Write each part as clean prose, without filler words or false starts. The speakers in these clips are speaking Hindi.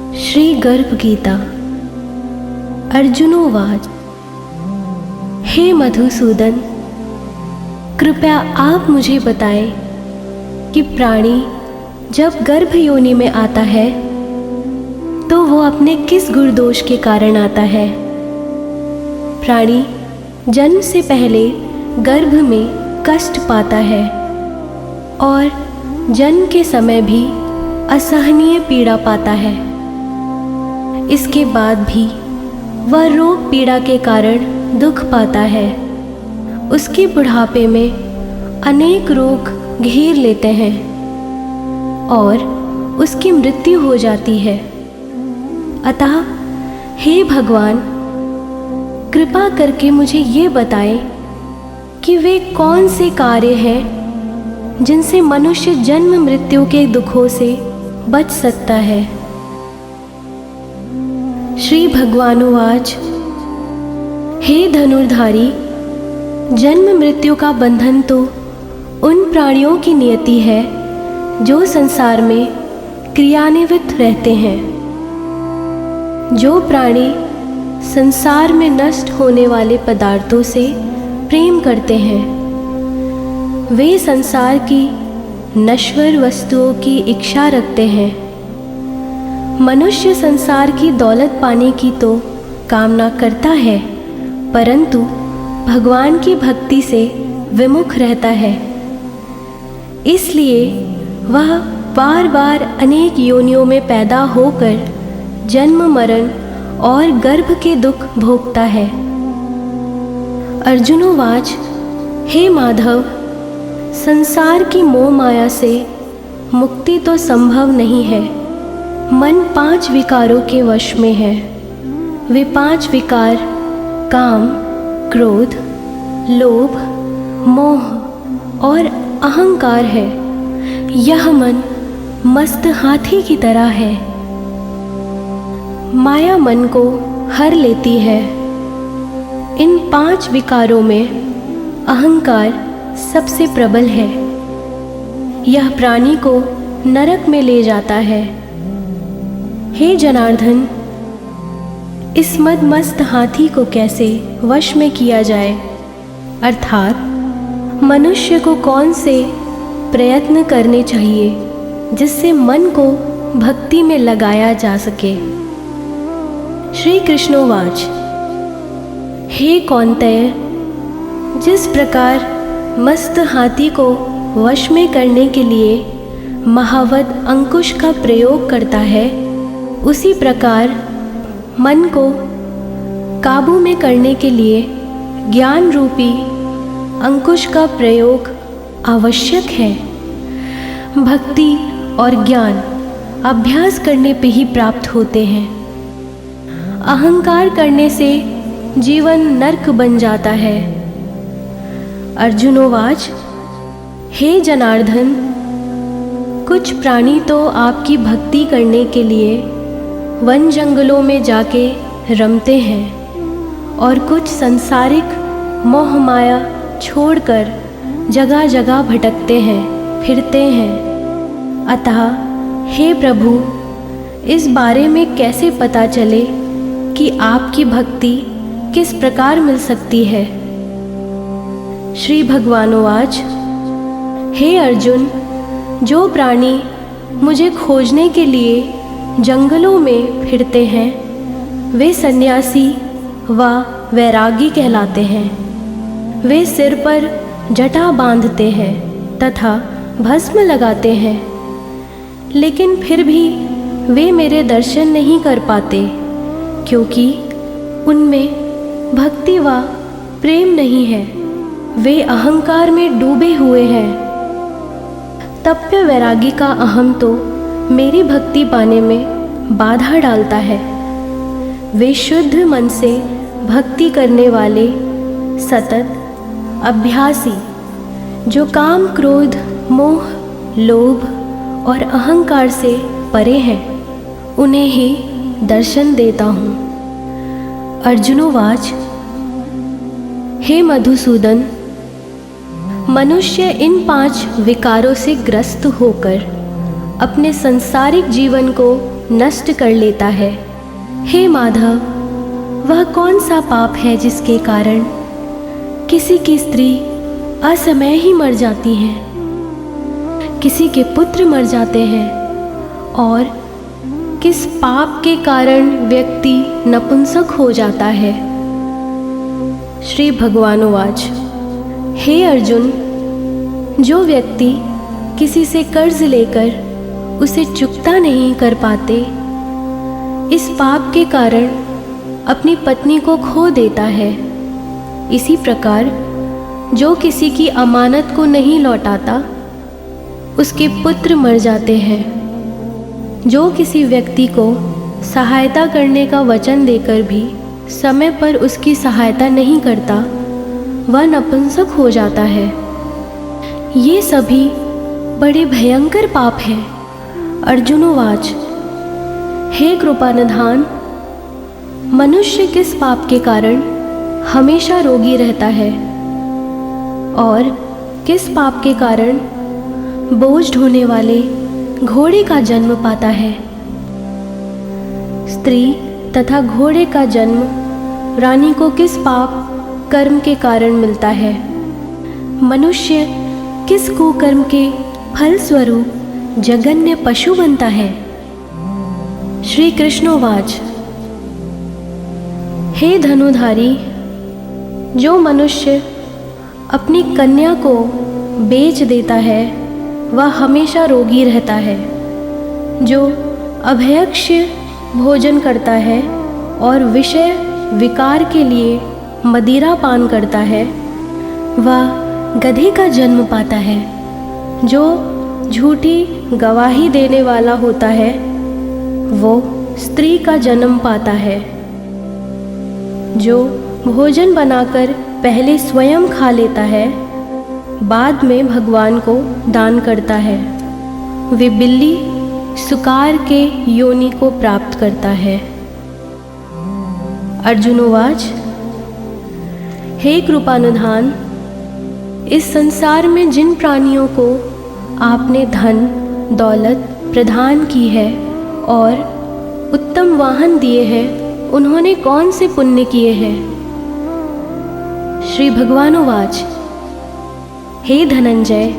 श्री गर्भ गीता। अर्जुनोवाच। हे मधुसूदन, कृपया आप मुझे बताएं कि प्राणी जब गर्भ योनि में आता है तो वो अपने किस गुणदोष के कारण आता है। प्राणी जन्म से पहले गर्भ में कष्ट पाता है और जन्म के समय भी असहनीय पीड़ा पाता है। इसके बाद भी वह रोग पीड़ा के कारण दुख पाता है। उसके बुढ़ापे में अनेक रोग घेर लेते हैं और उसकी मृत्यु हो जाती है। अतः हे भगवान, कृपा करके मुझे ये बताएं कि वे कौन से कार्य हैं जिनसे मनुष्य जन्म मृत्यु के दुखों से बच सकता है। श्री भगवानुवाच। हे धनुर्धारी, जन्म मृत्यु का बंधन तो उन प्राणियों की नियति है जो संसार में क्रियान्वित रहते हैं। जो प्राणी संसार में नष्ट होने वाले पदार्थों से प्रेम करते हैं, वे संसार की नश्वर वस्तुओं की इच्छा रखते हैं। मनुष्य संसार की दौलत पाने की तो कामना करता है, परंतु भगवान की भक्ति से विमुख रहता है। इसलिए वह बार बार अनेक योनियों में पैदा होकर जन्म मरण और गर्भ के दुख भोगता है। अर्जुनोवाच। हे माधव, संसार की मोह माया से मुक्ति तो संभव नहीं है। मन 5 विकारों के वश में है। वे 5 विकार काम, क्रोध, लोभ, मोह और अहंकार है। यह मन मस्त हाथी की तरह है। माया मन को हर लेती है। इन 5 विकारों में अहंकार सबसे प्रबल है। यह प्राणी को नरक में ले जाता है। हे जनार्दन, इस मदमस्त हाथी को कैसे वश में किया जाए, अर्थात मनुष्य को कौन से प्रयत्न करने चाहिए जिससे मन को भक्ति में लगाया जा सके। श्री कृष्णोवाच। हे कौन्तेय, जिस प्रकार मस्त हाथी को वश में करने के लिए महावत अंकुश का प्रयोग करता है, उसी प्रकार मन को काबू में करने के लिए ज्ञान रूपी अंकुश का प्रयोग आवश्यक है। भक्ति और ज्ञान अभ्यास करने पे ही प्राप्त होते हैं। अहंकार करने से जीवन नरक बन जाता है। अर्जुनोवाच। हे जनार्दन, कुछ प्राणी तो आपकी भक्ति करने के लिए वन जंगलों में जाके रमते हैं और कुछ सांसारिक मोह माया छोड़कर जगह जगह भटकते हैं, फिरते हैं। अतः हे प्रभु, इस बारे में कैसे पता चले कि आपकी भक्ति किस प्रकार मिल सकती है। श्री भगवानुवाच। हे अर्जुन, जो प्राणी मुझे खोजने के लिए जंगलों में फिरते हैं, वे सन्यासी व वैरागी कहलाते हैं। वे सिर पर जटा बांधते हैं तथा भस्म लगाते हैं, लेकिन फिर भी वे मेरे दर्शन नहीं कर पाते, क्योंकि उनमें भक्ति व प्रेम नहीं है। वे अहंकार में डूबे हुए हैं। तप्य वैरागी का अहम तो मेरी भक्ति पाने में बाधा डालता है। वे शुद्ध मन से भक्ति करने वाले सतत अभ्यासी, जो काम, क्रोध, मोह, लोभ और अहंकार से परे हैं, उन्हें ही दर्शन देता हूँ। अर्जुनोवाच। हे मधुसूदन, मनुष्य इन 5 विकारों से ग्रस्त होकर अपने संसारिक जीवन को नष्ट कर लेता है। हे माधव, वह कौन सा पाप है जिसके कारण किसी की स्त्री असमय ही मर जाती है, किसी के पुत्र मर जाते हैं, और किस पाप के कारण व्यक्ति नपुंसक हो जाता है? श्री भगवानुवाच, हे अर्जुन, जो व्यक्ति किसी से कर्ज लेकर उसे चुकता नहीं कर पाते, इस पाप के कारण अपनी पत्नी को खो देता है। इसी प्रकार जो किसी की अमानत को नहीं लौटाता, उसके पुत्र मर जाते हैं। जो किसी व्यक्ति को सहायता करने का वचन देकर भी समय पर उसकी सहायता नहीं करता, वह नपुंसक हो जाता है। ये सभी बड़े भयंकर पाप हैं। अर्जुनोवाच, हे कृपानिधान, मनुष्य किस पाप के कारण हमेशा रोगी रहता है और किस पाप के कारण बोझ ढोने वाले घोड़े का जन्म पाता है? स्त्री तथा घोड़े का जन्म रानी को किस पाप कर्म के कारण मिलता है? मनुष्य किस कुकर्म के फल स्वरूप जगन्य पशु बनता है? श्री कृष्णोवाच, हे धनुधारी, जो मनुष्य अपनी कन्या को बेच देता है वह हमेशा रोगी रहता है। जो अभयक्ष्य भोजन करता है और विषय विकार के लिए मदिरा पान करता है, वह गधे का जन्म पाता है। जो झूठी गवाही देने वाला होता है, वो स्त्री का जन्म पाता है। जो भोजन बनाकर पहले स्वयं खा लेता है, बाद में भगवान को दान करता है, वे बिल्ली सुकार के योनि को प्राप्त करता है। अर्जुनोवाच, हे कृपानुधान, इस संसार में जिन प्राणियों को आपने धन दौलत प्रदान की है और उत्तम वाहन दिए हैं, उन्होंने कौन से पुण्य किए हैं? श्री भगवानुवाच, हे धनंजय,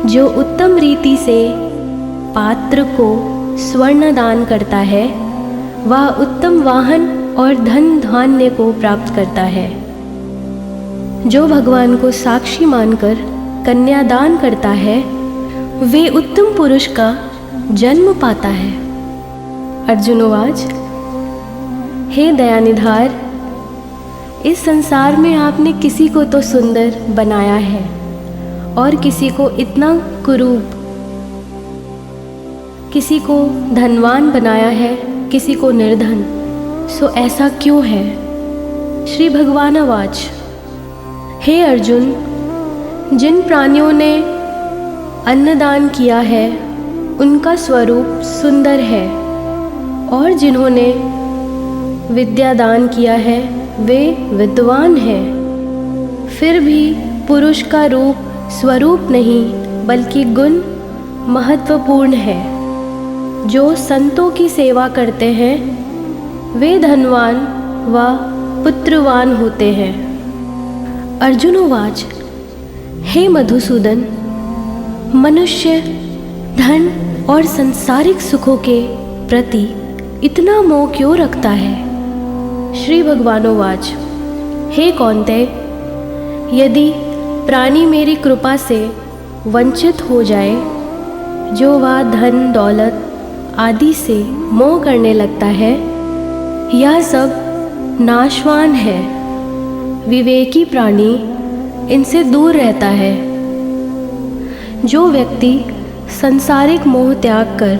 जो उत्तम रीति से पात्र को स्वर्ण दान करता है, वह उत्तम वाहन और धन धान्य को प्राप्त करता है। जो भगवान को साक्षी मानकर कन्यादान करता है, वे उत्तम पुरुष का जन्म पाता है। अर्जुनोवाच, हे दयानिधार, इस संसार में आपने किसी को तो सुंदर बनाया है और किसी को इतना कुरूप, किसी को धनवान बनाया है, किसी को निर्धन। सो ऐसा क्यों है? श्री भगवानुवाच, हे अर्जुन, जिन प्राणियों ने अन्नदान किया है उनका स्वरूप सुंदर है, और जिन्होंने विद्यादान किया है वे विद्वान हैं। फिर भी पुरुष का रूप स्वरूप नहीं बल्कि गुण महत्वपूर्ण है। जो संतों की सेवा करते हैं वे धनवान व पुत्रवान होते हैं। अर्जुनोवाच, हे मधुसूदन, मनुष्य धन और सांसारिक सुखों के प्रति इतना मोह क्यों रखता है? श्री भगवानुवाच, हे कौन्तेय, यदि प्राणी मेरी कृपा से वंचित हो जाए, जो वह धन दौलत आदि से मोह करने लगता है, यह सब नाशवान है। विवेकी प्राणी इनसे दूर रहता है। जो व्यक्ति सांसारिक मोह त्याग कर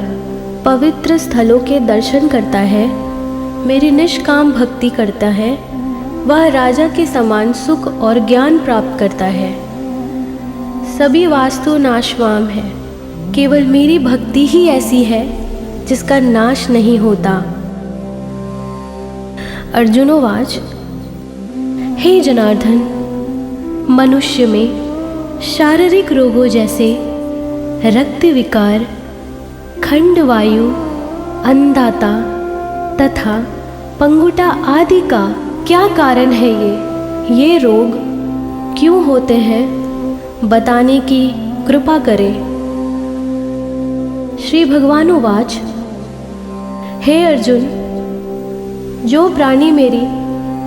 पवित्र स्थलों के दर्शन करता है, मेरी निष्काम भक्ति करता है, वह राजा के समान सुख और ज्ञान प्राप्त करता है। सभी वास्तु नाशवान है, केवल मेरी भक्ति ही ऐसी है जिसका नाश नहीं होता। अर्जुनोवाच, हे जनार्दन, मनुष्य में शारीरिक रोगों जैसे रक्त विकार, खंड वायु, अन्नदाता तथा पंगुटा आदि का क्या कारण है? ये रोग क्यों होते हैं? बताने की कृपा करें। श्री भगवानुवाच, हे अर्जुन, जो प्राणी मेरी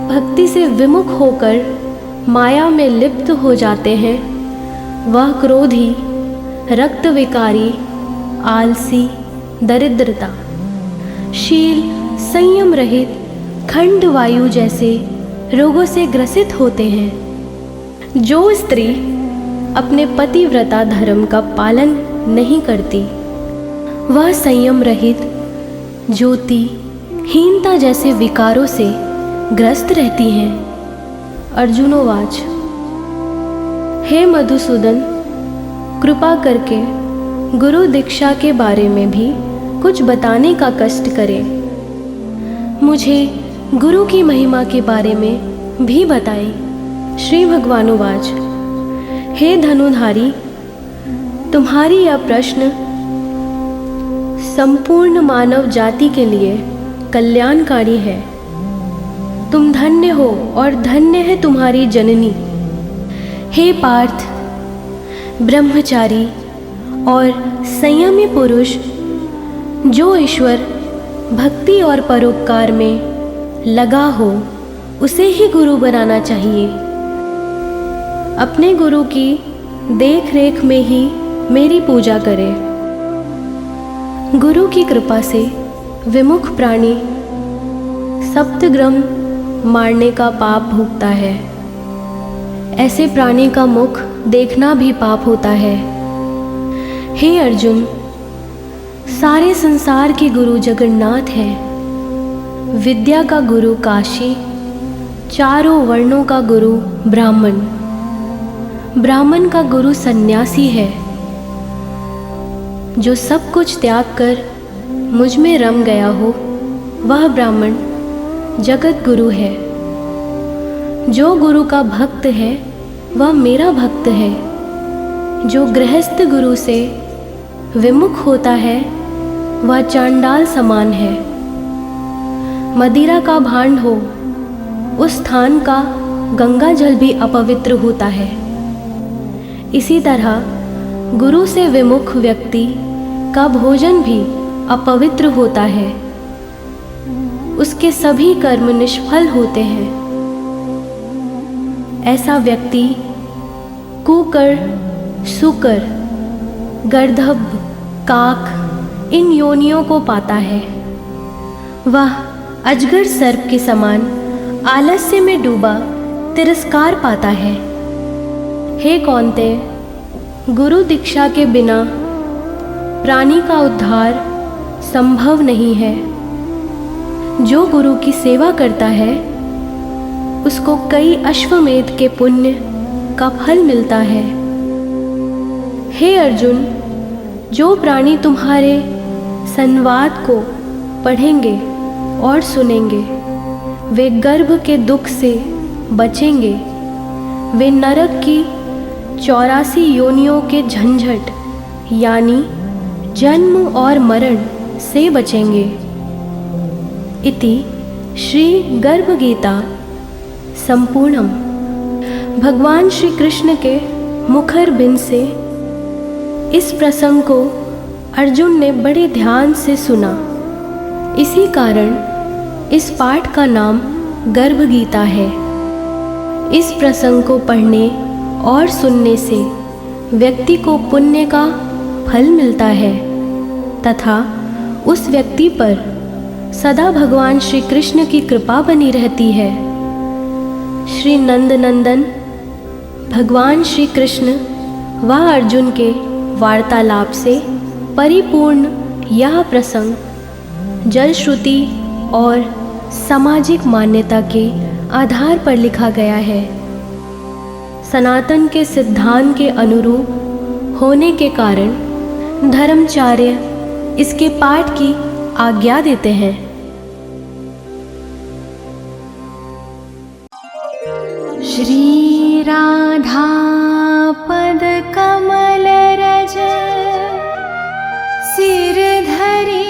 भक्ति से विमुख होकर माया में लिप्त हो जाते हैं, वह क्रोधी, रक्त विकारी, आलसी, दरिद्रता, शील, संयम रहित, खंड वायु जैसे रोगों से ग्रसित होते हैं। जो स्त्री अपने पतिव्रता धर्म का पालन नहीं करती, वह संयम रहित, ज्योति, हीनता जैसे विकारों से ग्रस्त रहती हैं। अर्जुनोवाच, हे मधुसूदन, कृपा करके गुरु दीक्षा के बारे में भी कुछ बताने का कष्ट करें। मुझे गुरु की महिमा के बारे में भी बताएं। श्री भगवानुवाच, हे धनुधारी, तुम्हारी यह प्रश्न संपूर्ण मानव जाति के लिए कल्याणकारी है। तुम धन्य हो और धन्य है तुम्हारी जननी। हे पार्थ, ब्रह्मचारी और संयमी पुरुष, जो ईश्वर भक्ति और परोपकार में लगा हो, उसे ही गुरु बनाना चाहिए। अपने गुरु की देख रेख में ही मेरी पूजा करें। गुरु की कृपा से विमुख प्राणी सप्तग्रम मारने का पाप भोगता है। ऐसे प्राणी का मुख देखना भी पाप होता है। हे अर्जुन, सारे संसार के गुरु जगन्नाथ हैं। विद्या का गुरु काशी, चारों वर्णों का गुरु ब्राह्मण, ब्राह्मण का गुरु सन्यासी है। जो सब कुछ त्याग कर मुझ में रम गया हो, वह ब्राह्मण जगत गुरु है। जो गुरु का भक्त है, वह मेरा भक्त है। जो गृहस्थ गुरु से विमुख होता है, वह चांडाल समान है। मदिरा का भांड हो, उस स्थान का गंगा जल भी अपवित्र होता है। इसी तरह गुरु से विमुख व्यक्ति का भोजन भी अपवित्र होता है। उसके सभी कर्म निष्फल होते हैं। ऐसा व्यक्ति कुकर, सुकर, गर्दभ, काक इन योनियों को पाता है। वह अजगर सर्प के समान आलस्य में डूबा तिरस्कार पाता है। हे कौन्तेय, गुरु दीक्षा के बिना प्राणी का उद्धार संभव नहीं है। जो गुरु की सेवा करता है, उसको कई अश्वमेध के पुण्य का फल मिलता है। हे अर्जुन, जो प्राणी तुम्हारे संवाद को पढ़ेंगे और सुनेंगे, वे गर्भ के दुख से बचेंगे। वे नरक की 84 योनियों के झंझट यानी जन्म और मरण से बचेंगे। इति श्री गर्भ गीता संपूर्णम। भगवान श्री कृष्ण के मुखर बिंद से इस प्रसंग को अर्जुन ने बड़े ध्यान से सुना। इसी कारण इस पाठ का नाम गर्भ गीता है। इस प्रसंग को पढ़ने और सुनने से व्यक्ति को पुण्य का फल मिलता है तथा उस व्यक्ति पर सदा भगवान श्री कृष्ण की कृपा बनी रहती है। श्री नंद नंदन भगवान श्री कृष्ण व अर्जुन के वार्तालाप से परिपूर्ण यह प्रसंग जल श्रुति और सामाजिक मान्यता के आधार पर लिखा गया है। सनातन के सिद्धांत के अनुरूप होने के कारण धर्माचार्य इसके पाठ की आज्ञा देते हैं। श्री राधा पद कमल रज सिर धरि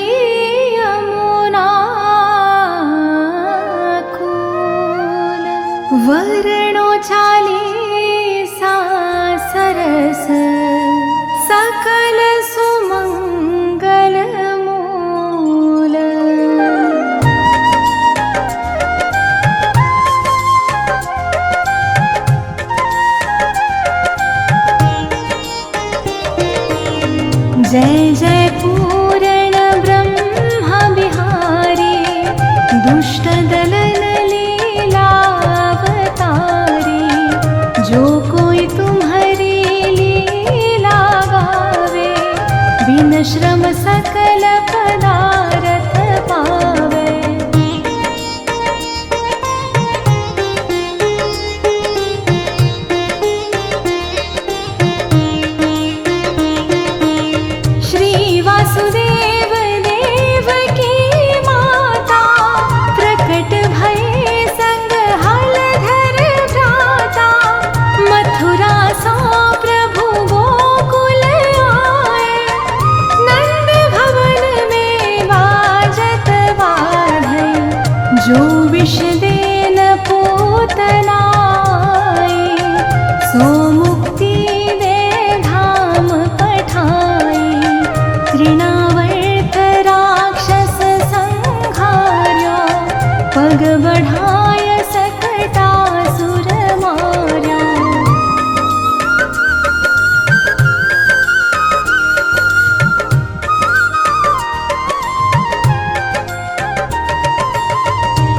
खग बढ़ाय सकटासुर मार्या।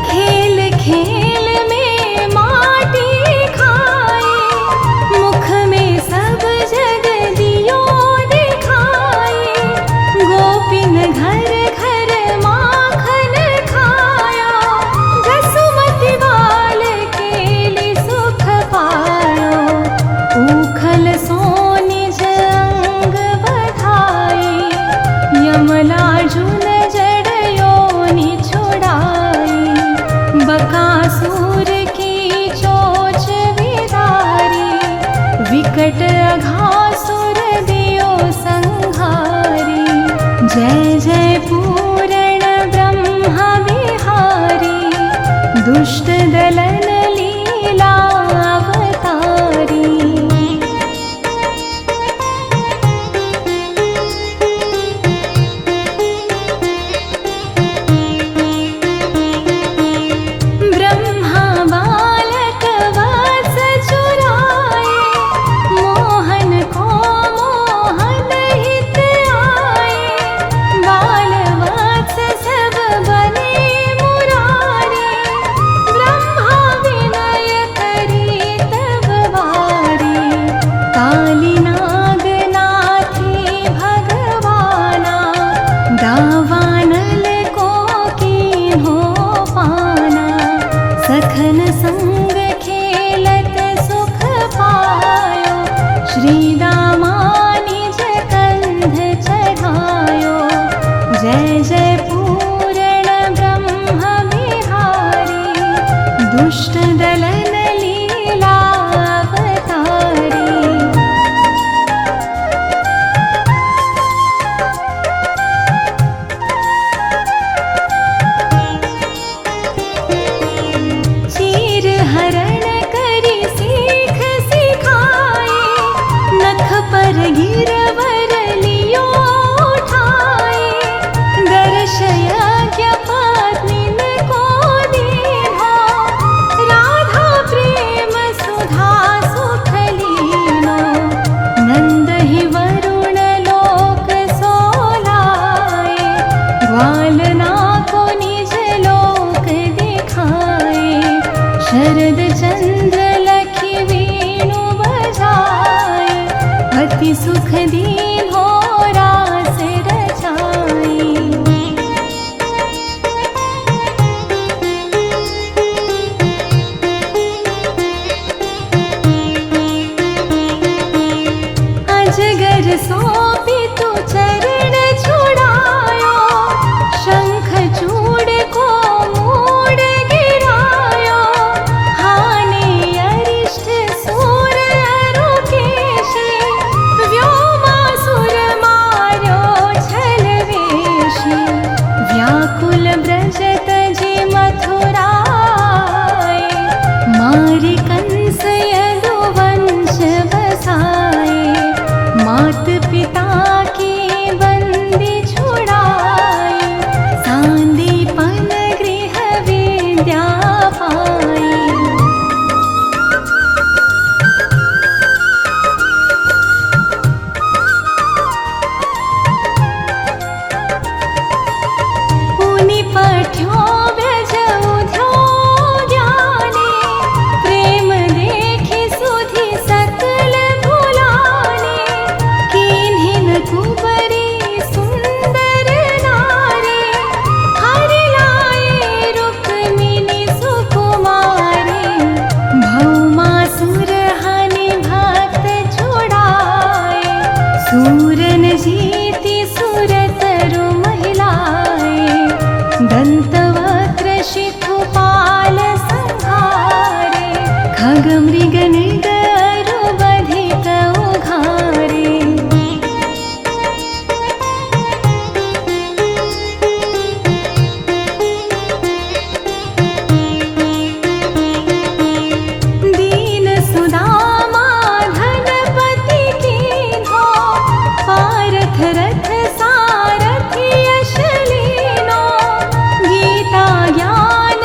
खेल खेल में माटी खाए, मुख में सब जग दियो दिखाए। गोपिन घर घर माखन खाया, जसुमति बाल केलि सुख पायो। ऊखल सो निज अंग बधाई, यमलार्जुन जड़योनि छुड़ाई। बकासुर की चोच विदारी, विकट अघासुर दियो संहारी। जय जय पूरण ब्रह्म बिहारी, दुष्ट दलन लीला अवतारी। ब्रह्मा बालक वत्स चुराए, मोहन को मोहन हित आए। बाल वत्स सब बने मुरारी, ब्रह्मा विनय करी तब बारी। काली नाग नाथी भगवाना, दावानल को कीन्हो पाना। सखन संग खेलत सुख पायो, श्री दामा निज कंध चढ़ायो। जय जय पूरण ब्रह्म बिहारी, दुष्ट दलन लीला अवतारी। चीर हरण करी सीख सिखाए, नख पर गिरवर लियो उठाए। दर्श यज्ञ पत्नीन को दीन्हा, राधा प्रेम सुधा सुख लीनो। नंद ही वरुण लोक सोलाए, ग्वालना को निज लोक दिखाए। शरद चंद्र लखी वेणु बजाए, अति सुख दीन्हो रास रचाए। अजगर सोपी तु चरण छुड़ायो, शंख चूड़ को मूड़ गिरायो। हानि अरिष्ट सूर अरुकेशे, व्योमासुर मार्यो छल वेशी। व्याकुल ब्रज तजि मथुराए, मारि कंस यदुवंश बसाए। मात पिता की बंदी छुड़ाई, सांदीपन गृह विद्या पाई। पुनि पठ्यो व्रज उध्यो ज्ञाने, प्रेम देखि सुधि सकल भुलाने। कीन्हिन कुबरी सुंदर नारी, हरि लाए रुक्मिणी सुकुमारी। भौमासुर हनि भक्त छुड़ाए, सूरन जीति सुरतरु महिलाए। दंतवक्र शिशुपाल संहारे, खग मृग निग अरु बधिक उघारे। दीन सुदामा धनपति कीन्हो, पारथ रथ सारथि यश लीनो। गीता ज्ञान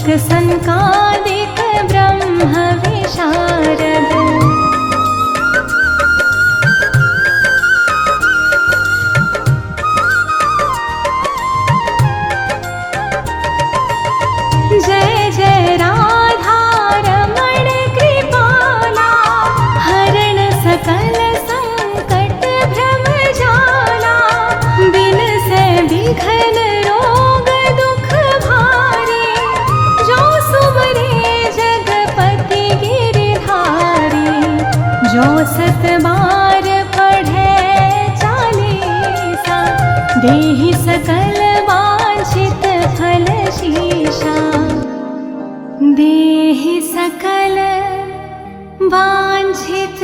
सनक सनकादिक ब्रह्म विशारद। जय जय राधा रमण कृपाला, हरण सकल संकट भ्रम जाला। बिन से विघ्न रोग दुख भारी, जो सुमरे जगपति गिरधारी। जो सत बार पढ़े चालीसा, देहि सकल वांछित फल शीशा। देहि सकल वांछित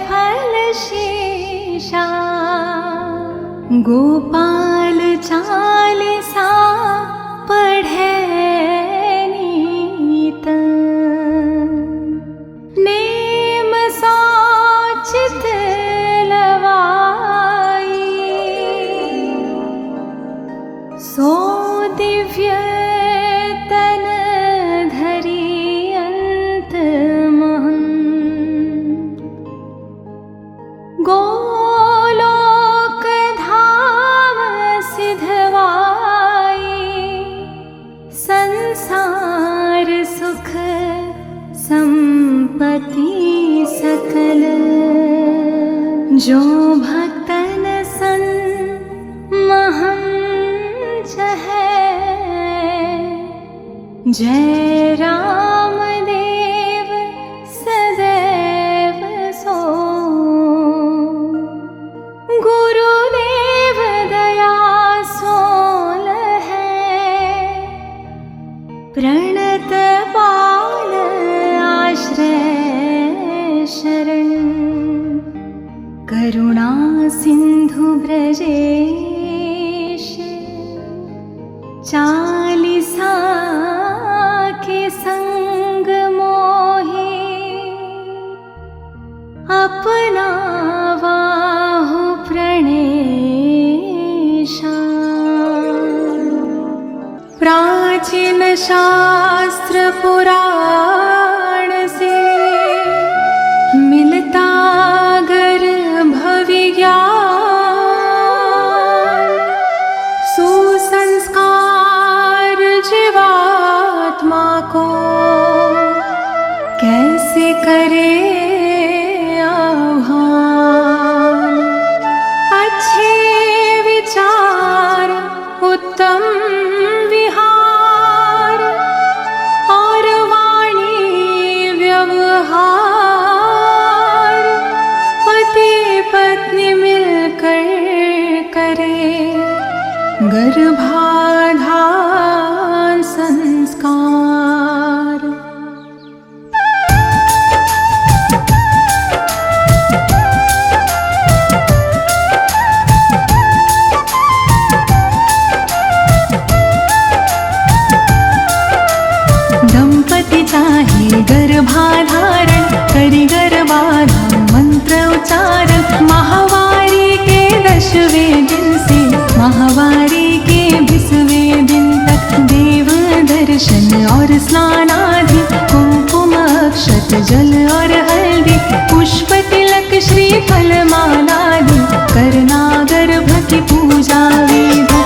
फल शीशा। गोपाल चालीसा पढ़े नीत, नेम सोचित लवाई। सो दिव्य तन धरि अंत महं, गोलोक धाम सिधवाई। संसार सुख संपत्ति सकल, जो भक्तन सन महं चहै। जय राम देव सदैव सो, गुरुदेव दया सोल है। प्रणत पाल आश्रय शरण, करुणा सिंधु ब्रजेश। चालीसा के संग मोहि, अपना बाहु प्रणेशा। प्राचीन शास्त्र पुराण से, मिलता गर्भ विज्ञान। सुसंस्कार जीवात्मा को, कैसे करे आह्वान। अच्छे विचार उत्तम विहार, और वाणी व्यवहार। पति पत्नी मिलकर करे, गर्भाधान संस्कार। दंपति चाहे गर्भाधारण, करि गर्भाधान मंत्र उच्चारण। माहवारी के 10वें दिन से, माहवारी के 20वें दिन तक। देव दर्शन और स्नान आदि, कुमकुम अक्षत जल और हल्दी। पुष्प तिलक श्रीफल मालादि, करना गर्भ की पूजा विधि।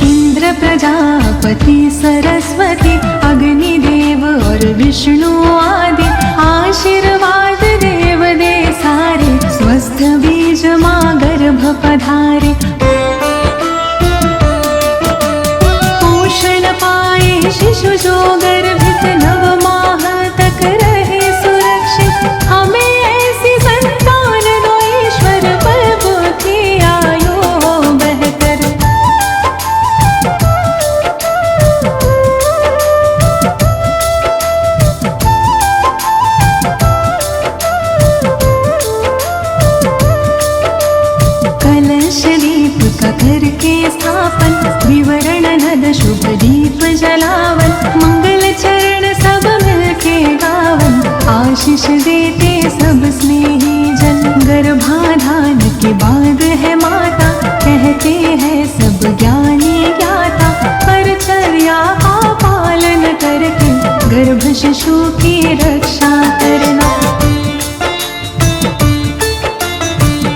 इंद्र प्रजापति सरस्वती, अग्निदेव और विष्णु आदि। आशीर्वाद देव दे सारे, स्वस्थ बीज माँ गर्भ पधारे। पोषण पाए शिशु जो गर्भित, 9 माह तक रहे सुरक्षित। हमें ऐसी संतान दो ईश्वर, प्रभु की आयु बेहतर। कलश दीप का करके स्थापन, विवरण नद शुभ दीप जलावन। मंगल चरण सब मिलके गावन, आशीष देते सब स्नेही जन। गर्भाधान के बाद है माता, कहते हैं सब ज्ञानी ज्ञाता। गर्भ शिशु की रक्षा करना।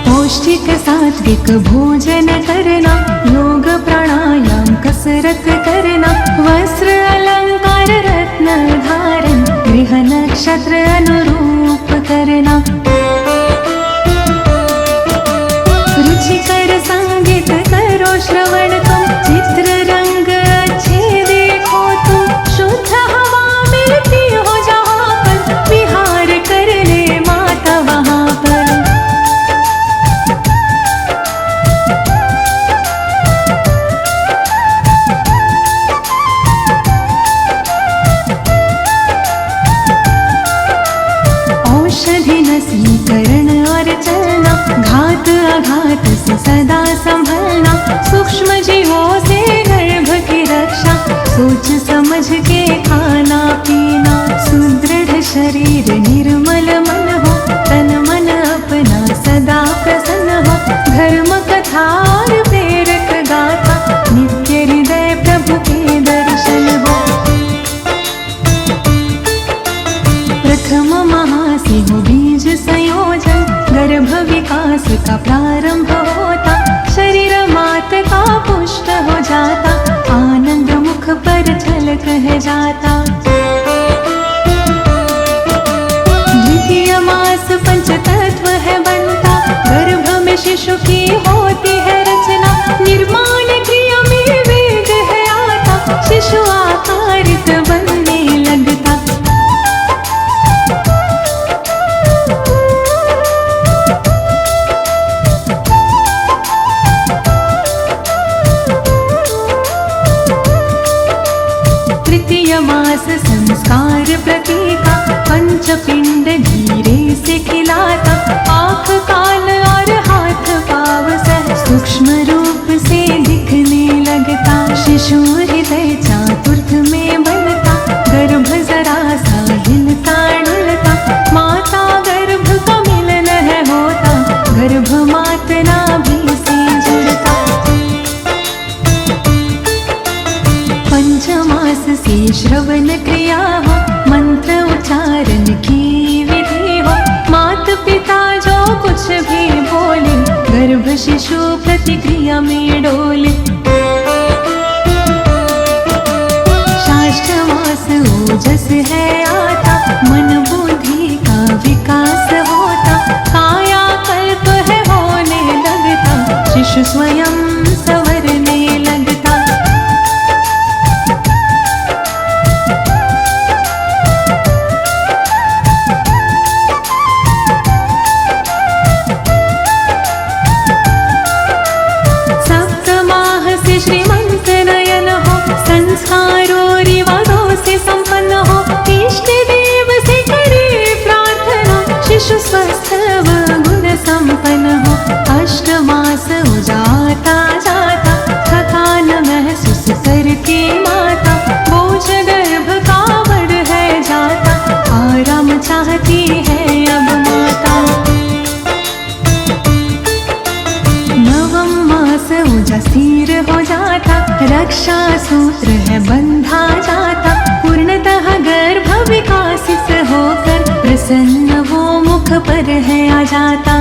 पौष्टिक सात्विक भोजन करना, योग प्राणायाम कसरत करना, वस्त्र अलंकार रत्न धारण, गृह नक्षत्र अनुरूप करना। रुचिकर संगीत करो श्रवण तुम, चित्र रंग अच्छे देखो तुम, शुद्ध हवा मिलती हो जहाँ पर, विहार कर ले माता वहाँ पर। औषधि नसीकरण और चलना, घात आघात से सदा संभलना, सूक्ष्म जीवों से गर्भ की रक्षा, सोच समझ के खाना पीना, सुदृढ़ शरीर निर्मल मन हो, तन मन अपना सदा प्रसन्न हो, धर्म कथा और प्रेरक गाथा, नित्य हृदय प्रभु के दर्शन हो। प्रथम महासी हो बीज संयोजन, गर्भ विकास का प्रारंभ होता, शरीर मात का पुष्ट हो जाता, आनंद मुख पर झलक है जाता। द्वितीय मास पंचतत्व है बनता, गर्भ में शिशु की होती है रचना, निर्माण क्रिया में वेग है आता, शिशु आकारित बनने लगता। तृतीय मास संस्कार प्रतीका, पंचपिंड धीरे से खिलाता, आँख कान और हाथ पाँव सह सूक्ष्म रूप से दिखने लगता, शिशु हृदय चातुर्थ में बनता, गर्भ जरा सा हिलता डुलता, माता गर्भ का मिलन है होता, गर्भ मात नाभि से जुड़ता। पंचमास से श्रवण क्रिया हो, मंत्र उच्चारण की विधि हो, मात पिता जो कुछ भी बोले, गर्भ शिशु प्रतिक्रिया में डोले। षष्ठ मास ओजस है आता, मन बुद्धि का विकास होता, काया कल्प है होने लगता, शिशु स्वयं संवरने लगता। सप्तमाह से श्रीमंत नयन हो, संस्कारों रिवाजों से संपन्न हो, इष्ट देव से करे प्रार्थना, शिशु स्वस्थ व गुण संपन्न हो। अष्टमास हो जाता जाता, थकान महसूस करके माता, बोझ गर्भ का बढ़ है जाता, आराम चाहती है अब माता। नवम मास ऊंचा स्थिर हो जाता, रक्षा सूत्र है बंधा जाता, पूर्णतः गर्भ विकासित होकर, प्रसन्न वो मुख पर है आ जाता।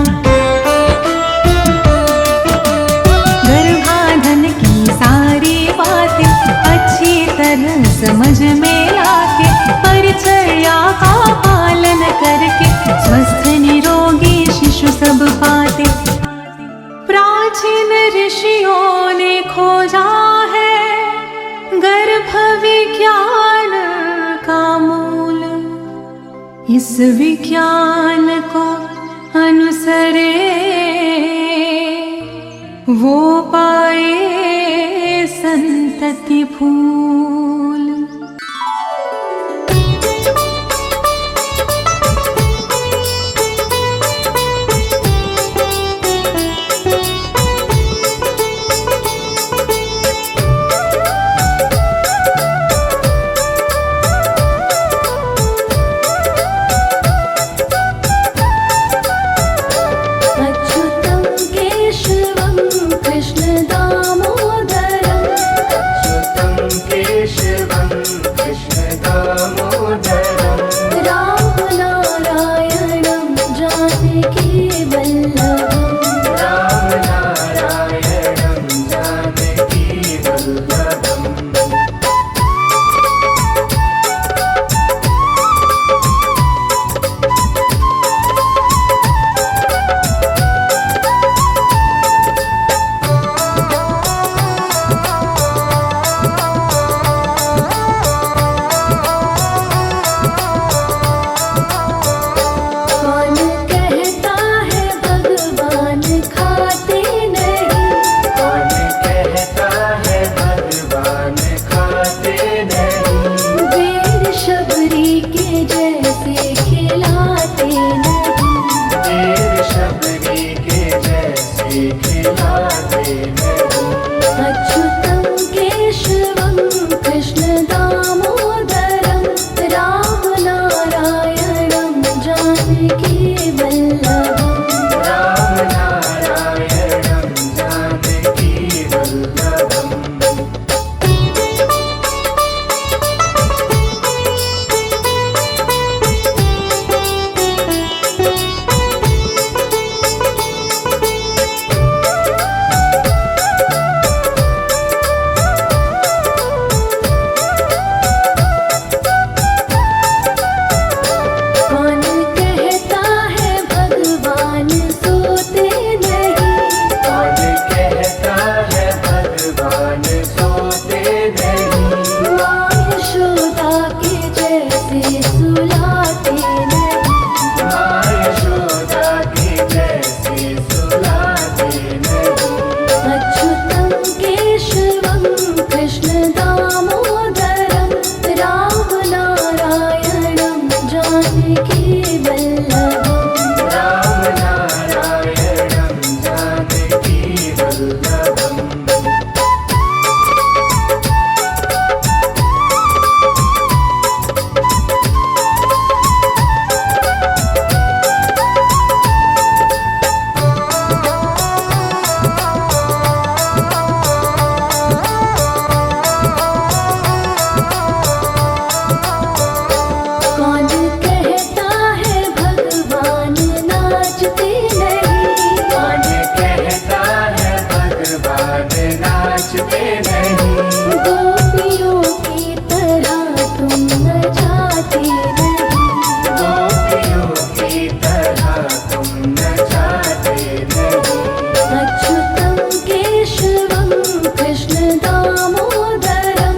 गर्भाधान की सारी बातें अच्छी तरह समझ में लाके, परिचर्या का पालन करके, स्वस्थ निरोगी शिशु सब पाते। प्राचीन ऋषियों ने खोजा है गर्भ विज्ञान का मूल, इस विज्ञान को अनुसरे वो पाए संतति फूल। केशवं कृष्ण दामोदरं, अच्युतं केशवं तरह तुम न चाहते नहीं। अच्युतं केशवं कृष्ण दामोदरं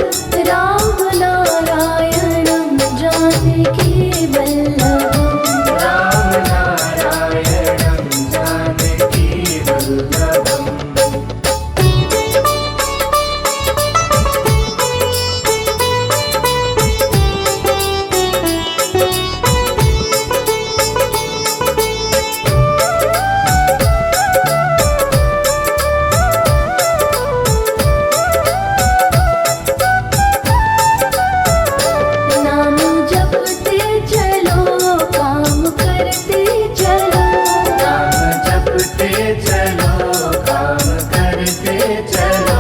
राम नारायणं जानकी वल्लभम्। राम नारायणं जानकी वल्लभम्। नाम जपते चलो काम करते चलो। नाम जपते चलो काम करते चलो।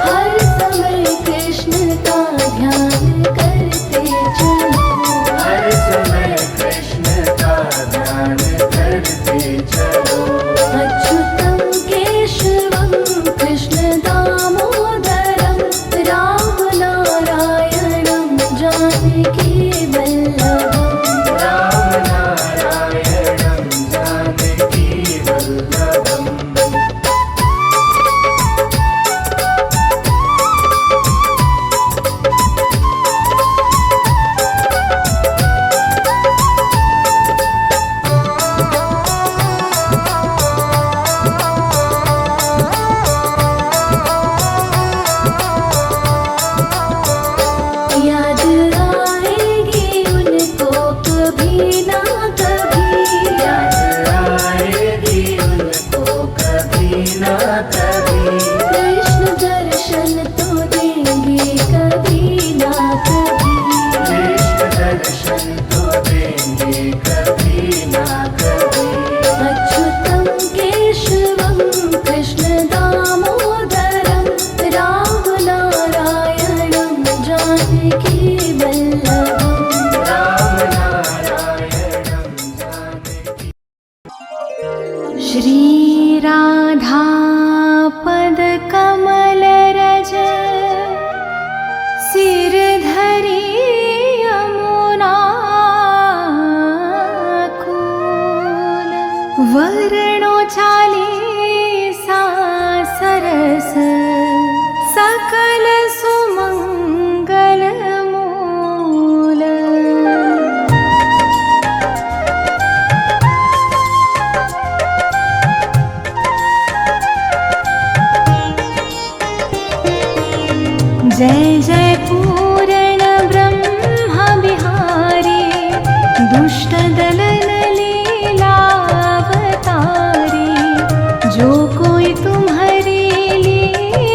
हर समय कृष्ण का ध्यान करते चलो। हर समय कृष्ण का ध्यान करते चलो। अच्युतं केशवं कृष्ण दामोदरं राम नारायणं जानकी वल्लभम्। राम नारायणं जानकी वल्लभम्। याद आएगी उनको कभी ना कभी। याद आएगी उनको कभी ना कभी। कृष्ण दर्शन तो देंगे कभी ना कभी। कृष्ण दर्शन तो देंगे कभी ना कभी। अच्युतं केशवं कृष्ण दामोदरं राम नारायणं जानकी वल्लभम्। राम नारायणं जानकी। श्री राधा पद कमल रज सिर धरी यमुना कूल। वर्णो चालीसा सरस सकल सुमंगल मूल। जय जय पूर्ण ब्रह्म बिहारी दुष्ट दलन लीलावतारी। जो कोई तुम्हारी लीला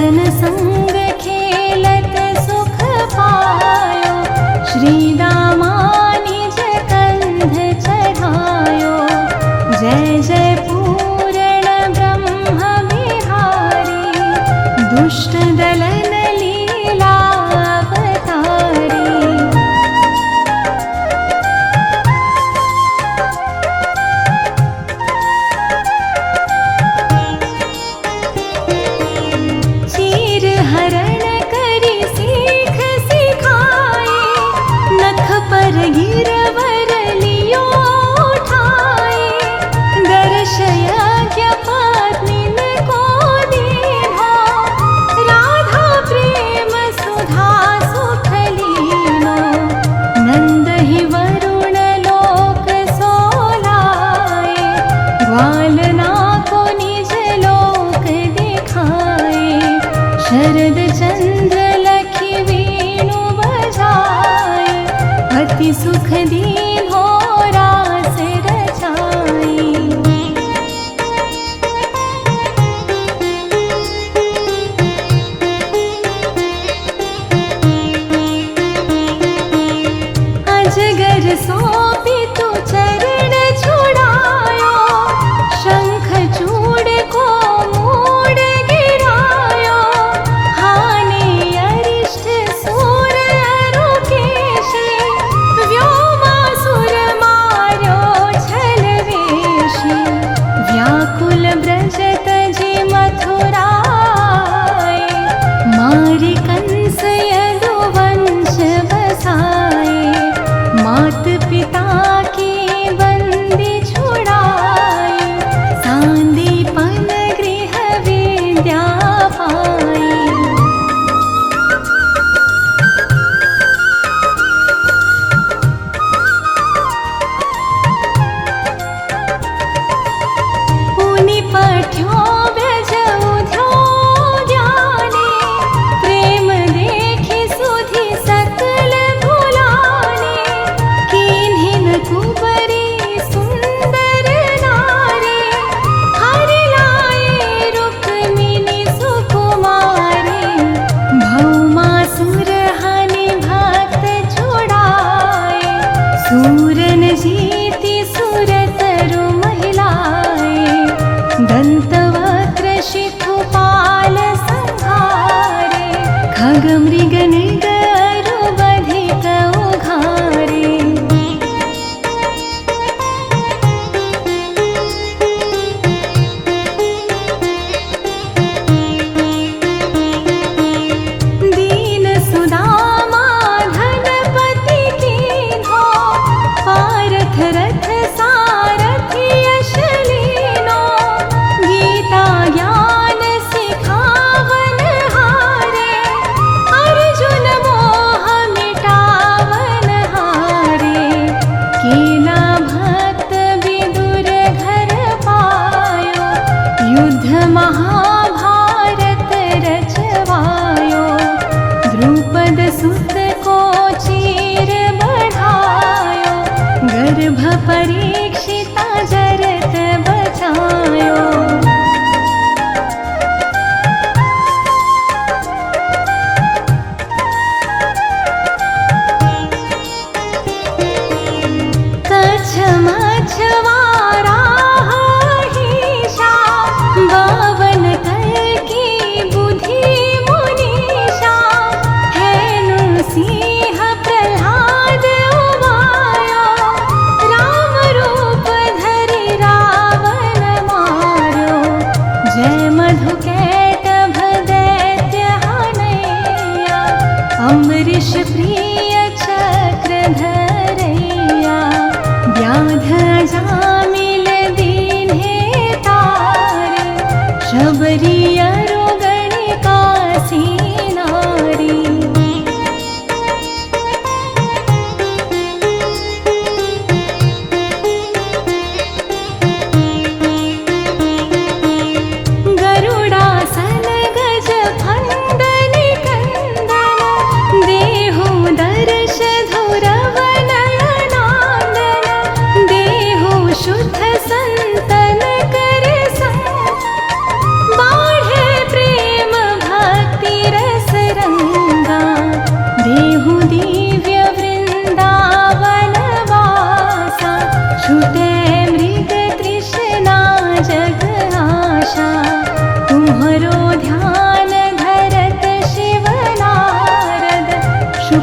सधन संग खेलत सुख पायो, श्री दामा निज कंध चढ़ायो। जय जय पूरण ब्रह्म बिहारी, दुष्ट दलन लीला अवतारी। चीर हरण करी सीख सिखाए, नख पर गिरवर लियो उठाए। दर्श यज्ञ पत्नीन को दीन्हो, राधा प्रेम सुधा सुख लीनो। नंद ही वरुण लोक सोलाए, ग्वालना को निज लोक दिखाए। शरद चंद्र लखी वेणु बजाए, अति सुख दीन्हो रास रचाई। अजगर सोपी तू चरण छुड़ायो, शंख चूड़ को मूड़ गिरायो। हानि अरिष्ट सूर अरुकेशी, व्योमासुर मार्यो छल वेशी। व्याकुल ब्रज तजि मथुराए, मारि कंस यदुवंश बसाए। मात पिता की बंदी छुड़ाई, सांदीपन गृह विद्या पाई। पुनि पठ्यो व्रज उध्यो ज्ञाने, प्रेम देखि सुधि सकल भुलाने। कीन्हिन कुबरी सुंदर नारी, हरि लाए रुक्मिणी सुकुमारी। भौमासुर हनि भक्त छुड़ाए, सूरन जीति सुरतरु महिलाए। दंतवक्र शिशुपाल संहारे, खग मृग नृग अरु बधिक उघारे। दीन सुदामा धनपति कीन्हो, पारथ रथ सारथि यश लीनो। गीता ज्ञान सिखावन हारे, अर्जुन मोह मिटावन हारे। केला भक्त विदुर घर पायो, युद्ध महाभारत रचवायो। द्रुपद सुत को चीर बढ़ायो, गर्भ परीक्षिता जरत बचायो। कच्छ मछवारा हिषा, बावन कल की बुद्धि मुनीषा। हेनु सिंह प्रह्लाद उमायो, राम रूप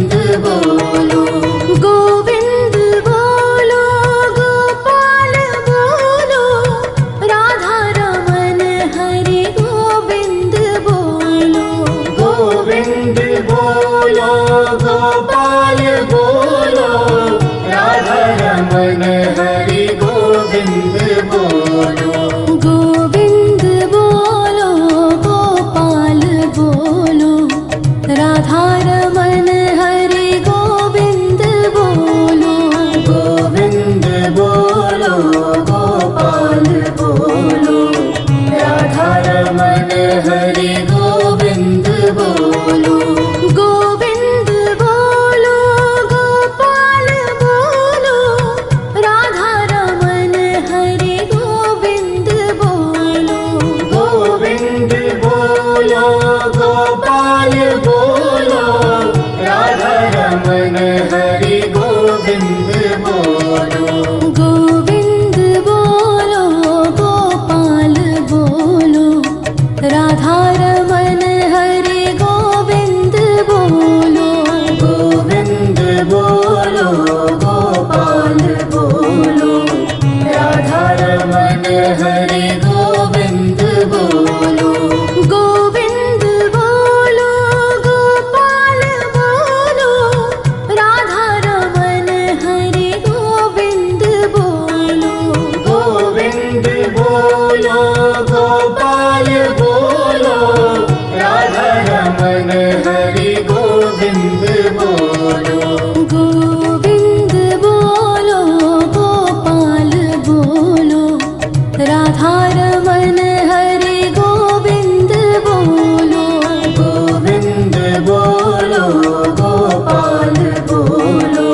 गोविंद बोलो गोविंद बोलो गोपाल बोलो राधा रमन हरि गोविंद बोलो गोविंद बोलो गोपाल बोलो राधा रमन हरि गोविंद बोलो गोविंद बोलो गोपाल बोलो राधा रमन हरि गोविंद बोलो गोविंद बोलो गोपाल बोलो राधा रमन हरि गोविंद राधा रमन हरि गोविंद बोलो, गोविंद बोलो गोपाल बोलो, राधा रमन हरि गोविंद बोलो, गोविंद बोलो गोपाल बोलो, राधा रमन हरि गोविंद बोलो, गोविंद बोलो गोपाल बोलो, राधा रमन हरि गोविंद बोलो, गोविंद बोलो गोपाल बोलो, राधा रमन हरि गोविंद बोलो, गोविंद बोलो गोपाल बोलो,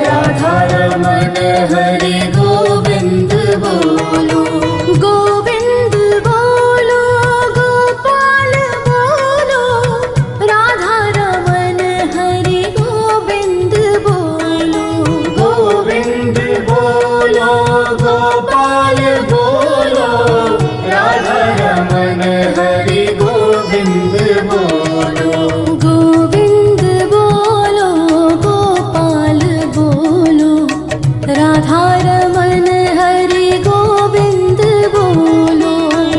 राधा रमन हरि गोविंद बोलो, गोविंद बोलो गोपाल बोलो, राधा रमन हरि गोविंद बोलो, गोविंद बोलो गोपाल बोलो, राधा रमन हरि गोविंद बोलो, गोविंद बोलो गोपाल बोलो, राधा रमन हरि गोविंद बोलो,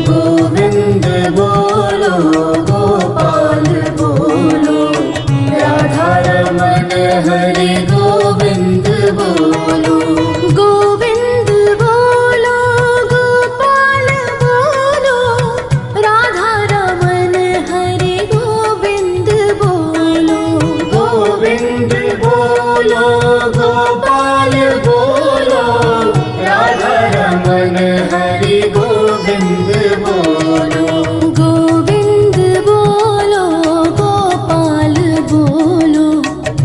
गोविंद बोलो गोपाल बोलो, राधा रमन हरि गोविंद बोलो, गोविंद बोलो गोपाल बोलो, राधा रमन हरि गोविंद बोलो, गोविंद बोलो गोपाल बोलो, राधा रमन हरि गोविंद बोलो, गोविंद बोलो गोपाल बोलो,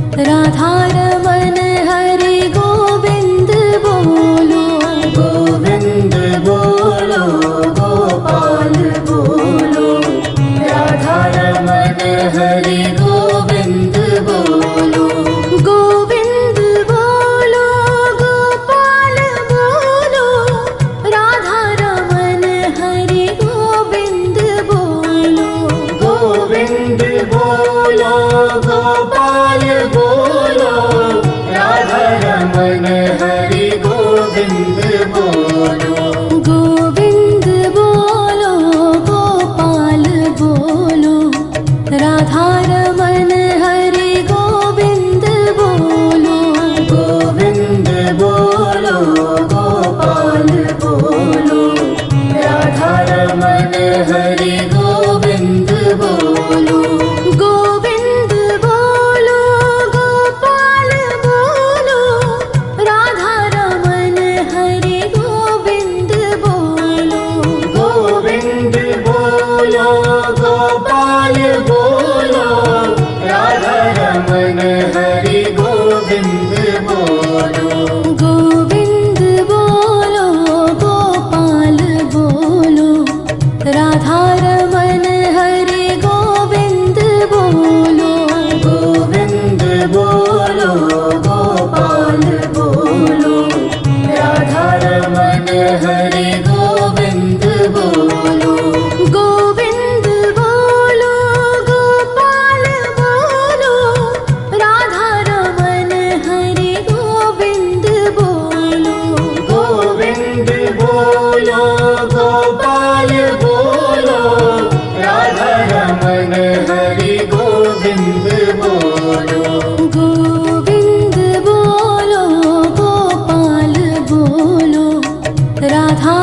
राधा रमन हरि गोविंद बोलो, गोविंद बोलो गोपाल बोलो, राधा रमन हरि गोविंद बोलो, गोविंद बोलो गोपाल बोलो, राधा रमन हरि गोविंद बोलो, गोविंद बोलो गोपाल बोलो, राधा रमन हरि गोविंद बोलो, गोविंद बोलो गोपाल बोलो, राधा रमन हरि गोविंद बोलो, गोविंद बोलो गोपाल बोलो, राधा रमन हरि गोविंद बोलो, गोविंद बोलो गोपाल बोलो, राधा रमन हरि गोविंद बोलो, गोविंद बोलो गोपाल बोलो, राधा रमन हरि गोविंद बोलो, गोविंद बोलो गोपाल बोलो, राधा रमन हरि गोविंद बोलो, गोविंद बोलो गोपाल बोलो, राधा रमन हरि गोविंद बोलो, गोविंद बोलो गोपाल बोलो, राधा रमन हरि गोविंद बोलो, गोविंद बोलो गोपाल बोलो, राधा रमन हरि गोविंद बोलो, गोविंद बोलो गोपाल बोलो, राधा